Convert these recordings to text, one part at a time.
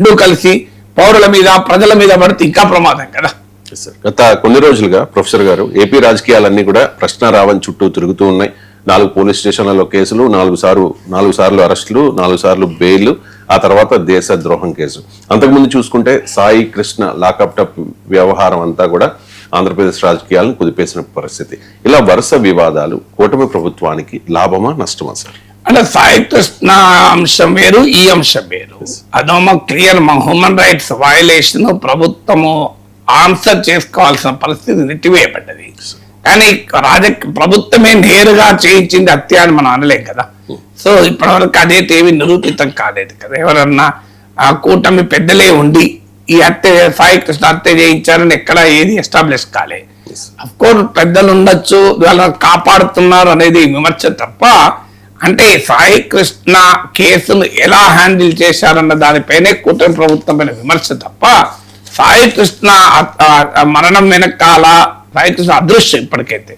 రెండు కలిసి పౌరుల మీద ప్రజల మీద పడితే ఇంకా ప్రమాదం కదా. గత కొన్ని రోజులుగా ప్రొఫెసర్ గారు ఏపీ రాజకీయాలన్నీ కూడా ప్రశ్నారావం చుట్టూ తిరుగుతూ ఉన్నాయి. 4 పోలీస్ స్టేషన్లలో కేసులు, 4 సార్లు అరెస్టులు, 4 సార్లు బెయిల్, ఆ తర్వాత దేశద్రోహం కేసు. అంతకుముందు చూసుకుంటే సాయి కృష్ణ లాకప్ టప్ వ్యవహారం అంతా కూడా ఆంధ్రప్రదేశ్ రాజకీయాలను కుదిపేసిన పరిస్థితి. ఇలా వరుస వివాదాలు కూటమి ప్రభుత్వానికి లాభమా నష్టమా సార్? అంటే సాయి కృష్ణ అంశం వేరు, ఈ అంశం వేరు. అదేమో క్లియర్ హ్యూమన్ రైట్స్ వయలేషన్, ప్రభుత్వము ఆన్సర్ చేసుకోవాల్సిన పరిస్థితి నెట్టివేయబడ్డది. కానీ ప్రభుత్వమే నేరుగా చేయించింది హత్య అని మనం అనలేం కదా. సో ఇప్పటివరకు అదైతే ఏమి నిరూపితం కాలేదు కదా. ఎవరన్నా ఆ కూటమి పెద్దలే ఉండి ఈ హత్య సాయి కృష్ణ హత్య చేయించారని ఎక్కడ ఏది ఎస్టాబ్లిష్ కాలేదు. అఫ్ కోర్స్ పెద్దలు ఉండొచ్చు, వాళ్ళని కాపాడుతున్నారు అనేది విమర్శ తప్ప, అంటే సాయి కృష్ణ కేసును ఎలా హ్యాండిల్ చేశారన్న దానిపైనే కూటమి ప్రభుత్వం పైన విమర్శ తప్ప, సాయి కృష్ణ మరణం వెనకాల సాయి కృష్ణ అదృశ్యం, ఇప్పటికైతే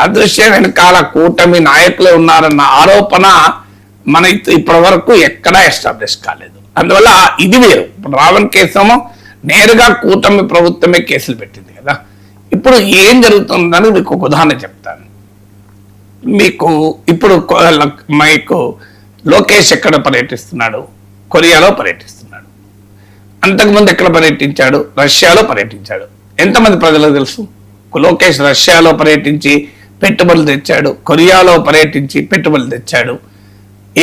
అదృశ్యం వెనకాల కూటమి నాయకులే ఉన్నారన్న ఆరోపణ మన ఇప్పటి వరకు ఎక్కడా ఎస్టాబ్లిష్ కాలేదు. అందువల్ల ఇది వేరు. ఇప్పుడు రావణ్ కేసేమో నేరుగా కూటమి ప్రభుత్వమే కేసులు పెట్టింది కదా. ఇప్పుడు ఏం జరుగుతుందని మీకు ఒక ఉదాహరణ చెప్తాను. మీకు ఇప్పుడు లోకేష్ ఎక్కడ పర్యటిస్తున్నాడు? కొరియాలో పర్యటిస్తున్నాడు. అంతకుముందు ఎక్కడ పర్యటించాడు? రష్యాలో పర్యటించాడు. ఎంతమంది ప్రజలకు తెలుసు? లోకేష్ రష్యాలో పర్యటించి పెట్టుబడులు తెచ్చాడు, కొరియాలో పర్యటించి పెట్టుబడులు తెచ్చాడు.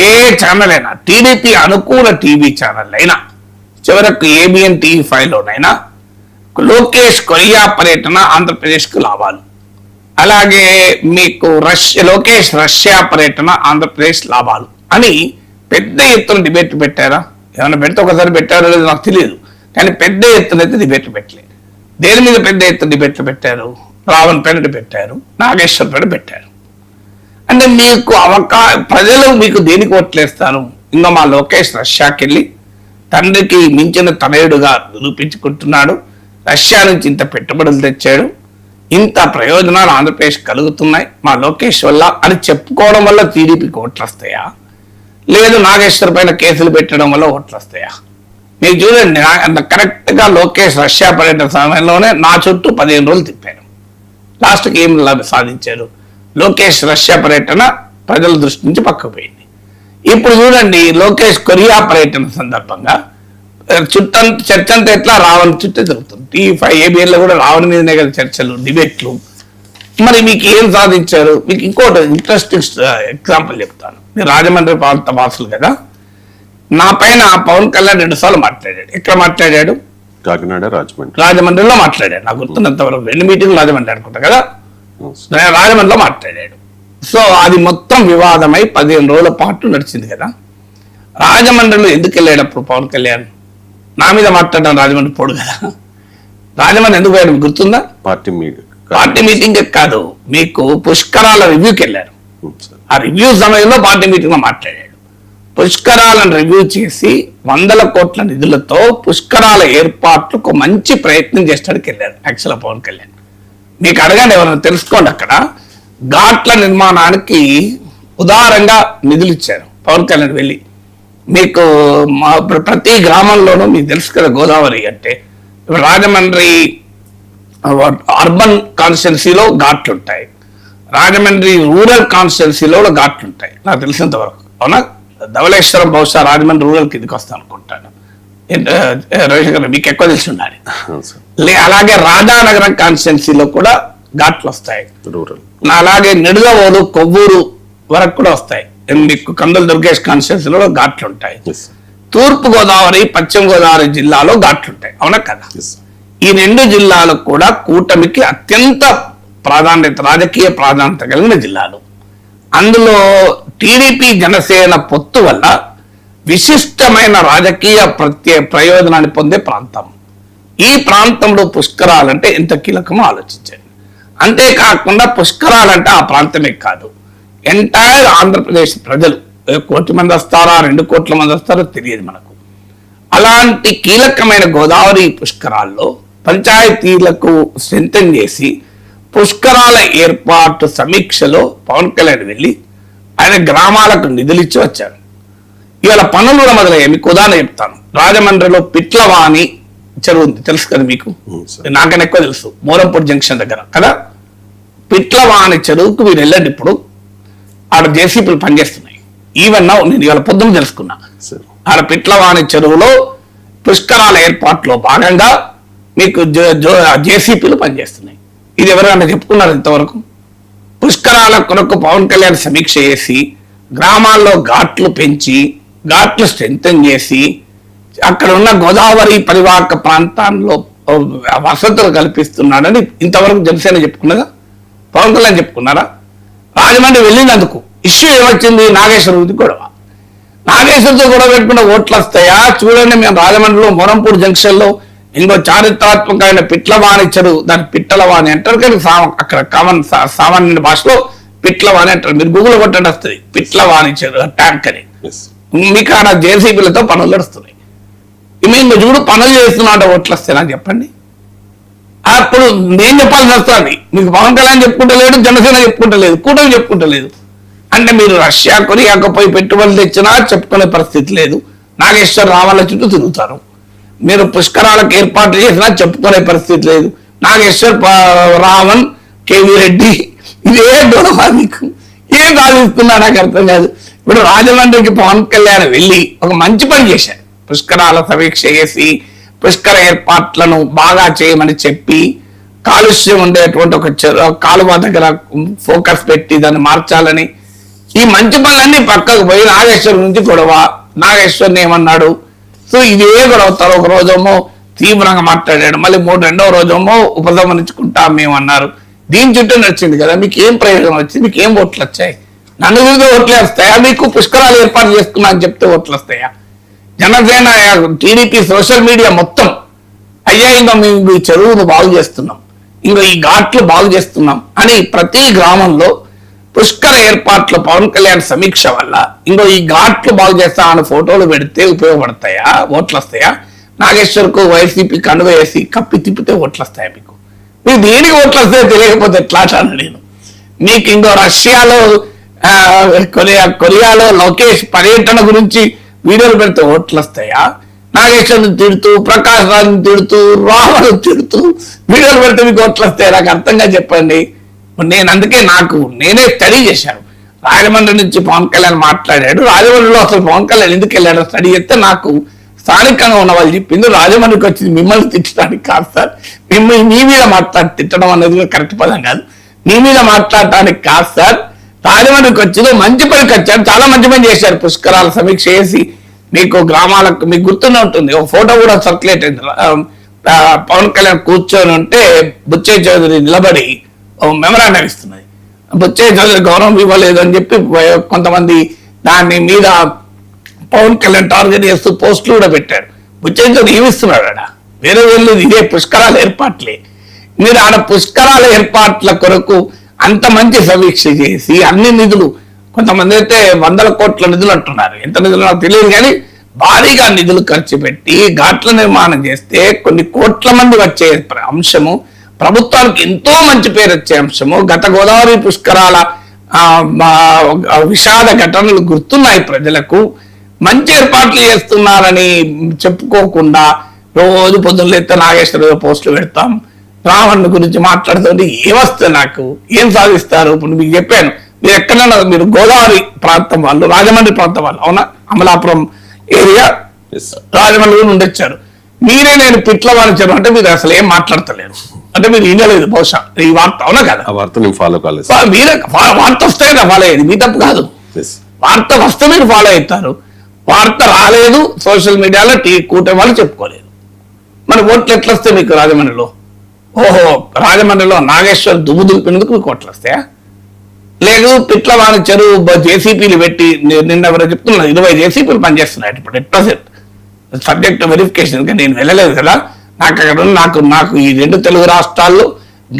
ఏ ఛానల్ అయినా, టీడీపీ అనుకూల టీవీ ఛానల్ అయినా, చివరకు ఏబిఎన్ టీవీ5లోనైనా లోకేష్ కొరియా పర్యటన ఆంధ్రప్రదేశ్కు లాభాలు. అలాగే మీకు లోకేష్ రష్యా పర్యటన ఆంధ్రప్రదేశ్ లాభాలు అని పెద్ద ఎత్తున డిబేట్ పెట్టారా? ఏమైనా పెడితే ఒకసారి పెట్టారో లేదో నాకు తెలియదు, కానీ పెద్ద ఎత్తున అయితే డిబేట్లు పెట్టలేదు. దేని మీద పెద్ద ఎత్తున డిబేట్లు పెట్టారు? రావణ్ పైన పెట్టారు, నాగేశ్వర్ పైన పెట్టారు. అంటే మీకు ప్రజలు మీకు దేనికి ఓట్లేస్తారు? ఇంకా మా లోకేష్ రష్యాకి వెళ్ళి తండ్రికి మించిన తనయుడుగా నిరూపించుకుంటున్నాడు, రష్యా నుంచి ఇంత పెట్టుబడులు తెచ్చాడు, ఇంత ప్రయోజనాలు ఆంధ్రప్రదేశ్ కలుగుతున్నాయి మా లోకేష్ వల్ల అని చెప్పుకోవడం వల్ల టీడీపీకి ఓట్లు వస్తాయా? లేదు నాగేశ్వర్ పైన కేసులు పెట్టడం వల్ల ఓట్లు వస్తాయా? మీరు చూడండి, కరెక్ట్ గా లోకేష్ రష్యా పర్యటన సమయంలోనే నా చుట్టూ 15 రోజులు తిప్పారు. లాస్ట్కి ఏం సాధించారు? లోకేష్ రష్యా పర్యటన ప్రజల దృష్టి నుంచి పక్కకు పోయింది. ఇప్పుడు చూడండి, లోకేష్ కొరియా పర్యటన సందర్భంగా చర్చ అంతా ఎట్లా రావణ్ చుట్టూ జరుగుతుంది. టీవీ5 ఏబిఎన్లో కూడా రావణ్ మీదనే కదా చర్చలు, డిబేట్లు. మరి మీకు ఏం సాధించారు? మీకు ఇంకోటి ఇంట్రెస్టింగ్ ఎగ్జాంపుల్ చెప్తాను. మీరు రాజమండ్రి ప్రాంత వాసులు కదా. నా పైన పవన్ కళ్యాణ్ 2 సార్లు మాట్లాడాడు. ఎక్కడ మాట్లాడాడు? కాకినాడ, రాజమండ్రిలో మాట్లాడాడు. నాకు గుర్తున్నంత వరకు 2 మీటింగ్లు రాజమండ్రి అనుకుంటా కదా. రాజమండ్రిలో మాట్లాడాడు. సో అది మొత్తం వివాదమై 15 రోజుల పాటు నడిచింది కదా. రాజమండ్రిలో ఎందుకు వెళ్ళేటప్పుడు పవన్ కళ్యాణ్ నా మీద మాట్లాడడం రాజమండ్రి పోడు కదా. రాజమండ్రి ఎందుకు వెళ్ళడం గుర్తుందా? పార్టీ మీటింగ్ కాదు, మీకు పుష్కరాల రివ్యూకి వెళ్ళారు. ఆ రివ్యూ సమయంలో పార్టీ మీటింగ్ లో మాట్లాడాడు. పుష్కరాలను రివ్యూ చేసి 100 కోట్ల నిధులతో పుష్కరాల ఏర్పాట్లకు మంచి ప్రయత్నం చేసడానికి వెళ్ళారు యాక్చువల్గా పవన్ కళ్యాణ్. మీకు అడగండి, ఎవరైనా తెలుసుకోండి. అక్కడ ఘాట్ల నిర్మాణానికి ఉదారంగా నిధులు ఇచ్చారు పవన్ కళ్యాణ్ వెళ్ళి. మీకు ప్రతి గ్రామంలోనూ మీకు తెలుసు కదా, గోదావరి అంటే ఇప్పుడు రాజమండ్రి అర్బన్ కాన్స్టిట్యున్సీలో ఘాట్లు ఉంటాయి, రాజమండ్రి రూరల్ కాన్స్టిట్యున్సీలో కూడా ఘాట్లు ఉంటాయి నాకు తెలిసినంత వరకు. అవునా? ధవళేశ్వరం బహుశా రాజమండ్రి రూరల్ కిందకి వస్తాను అనుకుంటాను. రవిశంకర్ మీకు ఎక్కువ తెలిసి ఉండాలి. అలాగే రాజానగరం కాన్స్టిట్యున్సీలో కూడా ఘాట్లు వస్తాయి. అలాగే నిడుదవోలు, కొవ్వూరు వరకు కూడా వస్తాయి. మీకు కందుల దుర్గేష్ కాన్స్టిట్యున్సీలో ఘాట్లు ఉంటాయి. తూర్పు గోదావరి, పశ్చిమ గోదావరి జిల్లాలో ఘాట్లు ఉంటాయి. అవునా కదా? ఈ 2 జిల్లాలకు కూడా కూటమికి అత్యంత ప్రాధాన్యత, రాజకీయ ప్రాధాన్యత కలిగిన జిల్లాలు. అందులో టీడీపీ జనసేన పొత్తు వల్ల విశిష్టమైన రాజకీయ ప్రయోజనాన్ని పొందే ప్రాంతం. ఈ ప్రాంతంలో పుష్కరాలంటే ఎంత కీలకమో ఆలోచించండి. అంతేకాకుండా పుష్కరాలంటే ఆ ప్రాంతమే కాదు, ఎంటైర్ ఆంధ్రప్రదేశ్ ప్రజలు 1 కోటి మంది వస్తారా, 2 కోట్ల మంది వస్తారో తెలియదు మనకు. అలాంటి కీలకమైన గోదావరి పుష్కరాల్లో పంచాయతీలకు స్ట్రెంథెన్ చేసి పుష్కరాల ఏర్పాటు సమీక్షలో పవన్ కళ్యాణ్ వెళ్ళి ఆయన గ్రామాలకు నిధులు ఇచ్చి వచ్చారు. ఇవాళ పనులు కూడా మొదలయ్యాయి. మీకు ఉదాహరణ చెప్తాను. రాజమండ్రిలో పిట్లవాణి చెరువు ఉంది, తెలుసు కదా మీకు, నాకన్నా ఎక్కువ తెలుసు, మోరంపూర్ జంక్షన్ దగ్గర కదా. పిట్లవాణి చెరువుకు మీరు వెళ్ళండి, ఇప్పుడు ఆడ జేసీపీలు పనిచేస్తున్నాయి. ఈవెన్ నేను ఇవాళ పొద్దున తెలుసుకున్నా, ఆడ పిట్లవాణి చెరువులో పుష్కరాల ఏర్పాట్లో భాగంగా మీకు జేసీపీలు పనిచేస్తున్నాయి. ఇది ఎవరైనా చెప్పుకున్నారు ఇంతవరకు? పుష్కరాల కొరకు పవన్ కళ్యాణ్ సమీక్ష చేసి గ్రామాల్లో ఘాట్లు పెంచి ఘాట్లు స్ట్రెంథెన్ చేసి అక్కడ ఉన్న గోదావరి పరివాహక ప్రాంతాల్లో వసతులు కల్పిస్తున్నాడని ఇంతవరకు జనసేన చెప్పుకున్నదా? పవన్ కళ్యాణ్ చెప్పుకున్నారా? రాజమండ్రి వెళ్ళినందుకు ఇష్యూ ఏమొచ్చింది? నాగేశ్వరరావుది గొడవ. నాగేశ్వరతో గొడవ పెట్టుకున్న ఓట్లు వస్తాయా? చూడండి, మేము రాజమండ్రిలో మోరంపూర్ జంక్షన్ లో ఇంకో చారిత్రాత్మకమైన పిట్లవాణి చెరువు, దాని పిట్టలవాణి అంటారు కానీ అక్కడ కామన్ సామాన్య భాషలో పిట్లవాణి అంటారు. మీరు గూగుల్ కొట్టండి వస్తుంది పిట్లవాణి చెరువు ట్యాంక్ అని. మీకు ఆడ జేసీబీలతో పనులు నడుస్తున్నాయి. మేము చూడు పనులు చేస్తున్నా అంటే ఓట్లు వస్తాయా చెప్పండి. అప్పుడు నేను చెప్పాల్సి వస్తుంది. మీకు పవన్ కళ్యాణ్ చెప్పుకుంటలేడు, జనసేన చెప్పుకుంటలేదు, కూటమి చెప్పుకుంటలేదు. అంటే మీరు రష్యా కొరియాకు పోయి పెట్టుబడులు తెచ్చినా చెప్పుకునే పరిస్థితి లేదు. నాగేశ్వర రావాల చుట్టూ తిరుగుతారు. మీరు పుష్కరాలకు ఏర్పాట్లు చేసినా చెప్పుకునే పరిస్థితి లేదు. నాగేశ్వర్, రావణ్, కేవీ రెడ్డి, ఇదే గొడవ. మీకు ఏం సాధిస్తున్నా నాకు అర్థం కాదు. ఇప్పుడు రాజమండ్రికి పవన్ కళ్యాణ్ వెళ్ళి ఒక మంచి పని చేశారు. పుష్కరాల సమీక్ష చేసి పుష్కర ఏర్పాట్లను బాగా చేయమని చెప్పి కాలుష్యం ఉండేటువంటి ఒక కాలువ దగ్గర ఫోకస్ పెట్టి దాన్ని మార్చాలని, ఈ మంచి పనులన్నీ పక్కకు పోయి నాగేశ్వర్ నుంచి గొడవ. నాగేశ్వర్ని ఏమన్నాడు? సో ఇదే గొడవ. ఒక రోజేమో తీవ్రంగా మాట్లాడాడు, మళ్ళీ రెండో రోజేమో ఉపసంహరించుకుంటాం మేమన్నారు. దీని చుట్టూ నచ్చింది కదా. మీకు ఏం ప్రయోజనం వచ్చింది? మీకు ఏం ఓట్లు వచ్చాయి? నన్ను గురించి ఓట్లే వస్తాయా? మీకు పుష్కరాలు ఏర్పాటు చేసుకున్నా అని చెప్తే ఓట్లు వస్తాయా? జనసేన, టీడీపీ, సోషల్ మీడియా మొత్తం అయ్యా ఇంకా మేము ఈ చెరువును బాగు చేస్తున్నాం, ఇంకా ఈ ఘాట్లు బాగు చేస్తున్నాం అని ప్రతి గ్రామంలో పుష్కర ఏర్పాట్లు పవన్ కళ్యాణ్ సమీక్ష వల్ల ఇంకో ఈ ఘాట్లు బాగు చేస్తా అని ఫోటోలు పెడితే ఉపయోగపడతాయా? ఓట్లు వస్తాయా? నాగేశ్వర్కు వైసీపీ కండువ వేసి కప్పి తిప్పితే ఓట్లు వస్తాయా? మీకు దేనికి ఓట్లు వస్తాయో తెలియకపోతే ఎట్లా అంటాను నేను. మీకు ఇంకో రష్యాలో, కొరియాలో లోకేష్ పర్యటన గురించి వీడియోలు పెడితే ఓట్లు వస్తాయా? నాగేశ్వర్ని తిడుతూ, ప్రకాష్ రాజ్ని తిడుతూ, రావణ్ తిడుతూ వీడియోలు పెడితే మీకు ఓట్లు వస్తాయి? నాకు అర్థంగా చెప్పండి. నేను అందుకే నేనే స్టడీ చేశాను. రాజమండ్రి నుంచి పవన్ కళ్యాణ్ మాట్లాడాడు. రాజమండ్రిలో అసలు పవన్ కళ్యాణ్ ఎందుకు వెళ్ళాడో స్టడీ చేస్తే నాకు స్థానికంగా ఉన్న వాళ్ళు చెప్పింది. రాజమండ్రికి వచ్చింది మిమ్మల్ని తిట్టడానికి కాదు సార్, మీ మీద తిట్టడం అనేది కరెక్ట్ పదం కాదు. మీ మీద మాట్లాడటానికి కాదు సార్, రాజమండ్రికి వచ్చింది మంచి పనికి వచ్చారు, చాలా మంచి పని చేశారు. పుష్కరాల సమీక్ష చేసి మీకు గ్రామాలకు, మీకు గుర్తునే ఉంటుంది, ఒక ఫోటో కూడా సర్క్యులేట్ అయింది. పవన్ కళ్యాణ్ కూర్చొని ఉంటే బుచ్చయ్య చౌదరి నిలబడి మెమరాండం ఇస్తున్నది. బుచ్చయ్య చౌదరి గౌరవం ఇవ్వలేదు అని చెప్పి కొంతమంది దాని మీద పవన్ కళ్యాణ్ టార్గెట్ చేస్తూ పోస్టులు కూడా పెట్టారు. బుచ్చయ్య చౌదరి ఏమిస్తున్నాడు ఆడ? వేరే వెళ్ళేది ఇదే పుష్కరాల ఏర్పాట్లే. మీరు ఆడ పుష్కరాల ఏర్పాట్ల కొరకు అంత మంచి సమీక్ష చేసి అన్ని నిధులు, కొంతమంది అయితే 100 కోట్ల నిధులు అంటున్నారు, ఎంత నిధులు నాకు తెలియదు కానీ భారీగా నిధులు ఖర్చు పెట్టి ఘాట్ల నిర్మాణం చేస్తే కొన్ని కోట్ల మంది వచ్చే అంశము, ప్రభుత్వానికి ఎంతో మంచి పేరు వచ్చే అంశము. గత గోదావరి పుష్కరాల విషాద ఘటనలు గుర్తున్నాయి ప్రజలకు. మంచి ఏర్పాట్లు చేస్తున్నారని చెప్పుకోకుండా రోజు పొద్దున్న లేస్తే నాగేశ్వర పోస్టులు పెడతాం, రావణ్ గురించి మాట్లాడుతుంటే ఏమొస్తుంది? నాకు ఏం సాధిస్తారు? ఇప్పుడు మీకు చెప్పాను, మీరు ఎక్కడైనా, మీరు గోదావరి ప్రాంతం వాళ్ళు, రాజమండ్రి ప్రాంతం వాళ్ళు, అవునా? అమలాపురం ఏరియా రాజమండ్రి నుండి వచ్చారు. మీరే నేను పిట్లవాణి చెరువు అంటే మీరు అసలు ఏం మాట్లాడతలేరు, అంటే మీరు వినలేదు బహుశా ఈ వార్త, అవునా కదా? ఫాలో కాలేదు. మీరే వార్త వస్తే ఫాలో అయ్యేది, మీ తప్పు కాదు. వార్త వస్తే మీరు ఫాలో అవుతారు. వార్త రాలేదు, సోషల్ మీడియాలో కూటమి వాళ్ళు చెప్పుకోలేదు. మరి ఓట్లు ఎట్లా వస్తాయి మీకు రాజమండ్రిలో? ఓహో, రాజమండ్రిలో నాగేశ్వర్ దుమ్ము దులిపినందుకు మీకు ఓట్లు వస్తాయా? లేదు, పిట్లవాణి చెరువు జేసీపీలు పెట్టి, నిన్న ఎవరో చెప్తున్నారు 20 జేసీపీలు పనిచేస్తున్నాయి ఇప్పుడు ఎట్ ప్రెసెంట్, సబ్జెక్ట్ వెరిఫికేషన్. నేను వెళ్ళలేదు కదా, నాకు అక్కడ నాకు ఈ 2 తెలుగు రాష్ట్రాల్లో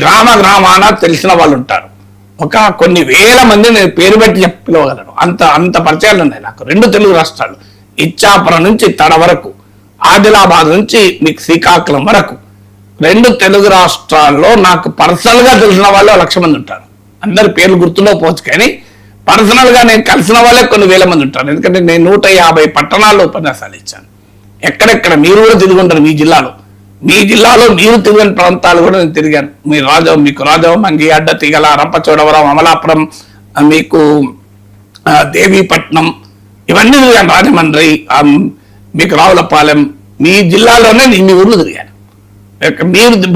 గ్రామాన తెలిసిన వాళ్ళు ఉంటారు. కొన్ని వేల మంది నేను పేరు పెట్టి పిలవగలను, అంత పరిచయాలు ఉన్నాయి నాకు. 2 తెలుగు రాష్ట్రాలు, ఇచ్చాపురం నుంచి తడ వరకు, ఆదిలాబాద్ నుంచి మీకు శ్రీకాకుళం వరకు 2 తెలుగు రాష్ట్రాల్లో నాకు పర్సనల్ గా తెలిసిన వాళ్ళు 1,00,000 మంది ఉంటారు. అందరి పేర్లు గుర్తుండకపోవచ్చు కానీ పర్సనల్ గా నేను కలిసిన వాళ్ళే కొన్ని వేల మంది ఉంటారు. ఎందుకంటే నేను 150 పట్టణాల్లో ఉపన్యాసాలు ఇచ్చాను. ఎక్కడెక్కడ మీరు కూడా తిరిగి ఉంటారు. మీ జిల్లాలో మీరు తిరిగిన ప్రాంతాలు కూడా నేను తిరిగాను. మీకు రాజమండ్రి, అడ్డతీగల, రంపచోడవరం, అమలాపురం, మీకు దేవీపట్నం, ఇవన్నీ తిరిగాను. రాజమండ్రి, మీకు రావులపాలెం, మీ జిల్లాలోనే ఇన్ని ఊర్లు తిరిగాను.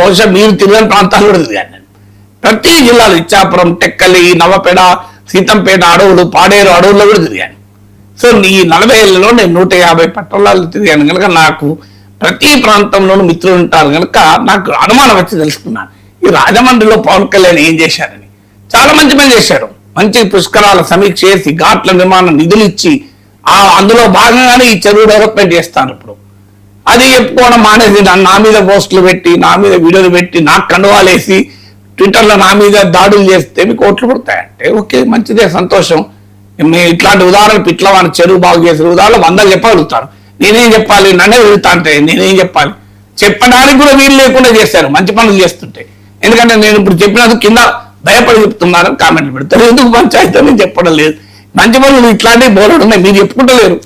బహుశా మీరు తిరిగిన ప్రాంతాలు కూడా తిరిగాను నేను. ప్రతి జిల్లాలో ఇచ్చాపురం, టెక్కలి, నవపేడ, సీతంపేట అడవులు, పాడేరు అడవుల్లో కూడా తిరిగాను. సో ఈ 40 ఏళ్లలో నేను 150 పట్టణాలు తిరిగాను కనుక నాకు ప్రతి ప్రాంతంలోనూ మిత్రులు ఉంటారు కనుక నాకు అనుమానం వచ్చి తెలుసుకున్నాను ఈ రాజమండ్రిలో పవన్ కళ్యాణ్ ఏం చేశారని. చాలా మంచి పని చేశారు. మంచి పుష్కరాల సమీక్ష చేసి ఘాట్ల నిర్మాణం నిధులు ఇచ్చి అందులో భాగంగానే ఈ చెరువు డెవలప్మెంట్ చేస్తాను. ఇప్పుడు అది చెప్పుకోవడం మానేసి నా మీద పోస్టులు పెట్టి, నా మీద వీడియోలు పెట్టి, నాకు కండువాలేసి ట్విట్టర్లో నా మీద దాడులు చేస్తే మీకు ఓట్లు పడతాయంటే ఓకే, మంచిదే, సంతోషం. ఇట్లాంటి ఉదాహరణలు పిట్లవాని చెరువు బాగు చేసిన ఉదాహరణలు 100 చెప్పగలుగుతారు. నేనేం చెప్పాలి? నన్నే వెళ్తా అంటే నేనేం చెప్పాలి? చెప్పడానికి కూడా వీలు లేకుండా చేశారు మంచి పనులు చేస్తుంటే. ఎందుకంటే నేను ఇప్పుడు చెప్పినందుకు కింద భయపడి చెప్తున్నారని కామెంట్లు పెడతారు. ఎందుకు పంచాయతీ అని చెప్పడం లేదు. మంచి పనులు ఇట్లాంటివి బోలెడు ఉన్నాయి, మీరు చెప్పుకుంటలేరు.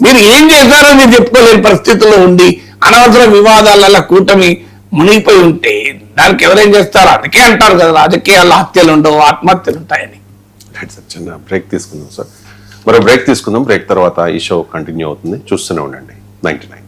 మీరు ఏం చేశారో మీరు చెప్పుకోలేని పరిస్థితుల్లో ఉండి అనవసర వివాదాలలో కూటమి మునిగిపోయి ఉంటే దానికి ఎవరేం చేస్తారు? అందుకే అంటారు కదా, రాజకీయాల్లో హత్యలు ఉండవు, ఆత్మహత్యలు ఉంటాయని. చిన్న బ్రేక్ తీసుకుందాం సార్. మరో బ్రేక్ తీసుకుందాం. బ్రేక్ తర్వాత ఈ షో కంటిన్యూ అవుతుంది. చూస్తూనే ఉండండి 99.